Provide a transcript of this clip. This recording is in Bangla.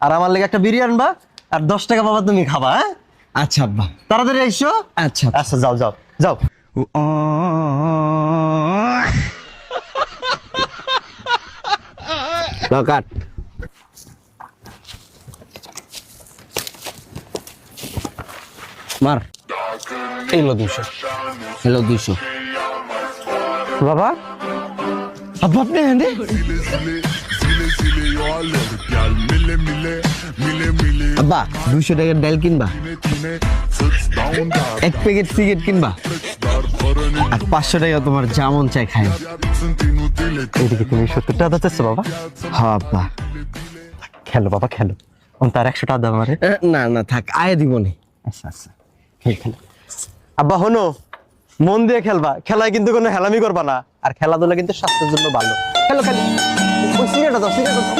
আর আমার লেগে একটা বিরিয়ানি আনবা, আর 10 টাকা বাবা তুমি খাবা। হ্যাঁ আচ্ছা আব্বা। তাড়াতাড়ি আইসো। আচ্ছা আচ্ছা যাও যাও যাও। কাট। মার। এলো 200। হ্যালো 200। বাবা আব্বা আপনি এনে আব্বা 200 টাকার ডাল কিনবা, 1 প্যাকেট সিগারেট কিনবা, আর 500 টাকা তোমার যেমন চাই খাই। এদিকে তুমি 70 টাকা দিতেছো বাবা। হ্যাঁ আব্বা। খেলো বাবা খেলো, তার 100 টাকা দাও আমারে। না না থাক, আয় দিবনি। আচ্ছা আচ্ছা খেলো। আব্বা হনো, মন দিয়ে খেলবা, খেলায় কিন্তু কোনো হেলামি করবা না, আর খেলাধুলা কিন্তু স্বাস্থ্যের জন্য ভালো। খেলো খেলো। ওই সিগারেটটা দাও, সিগারেটটা দাও।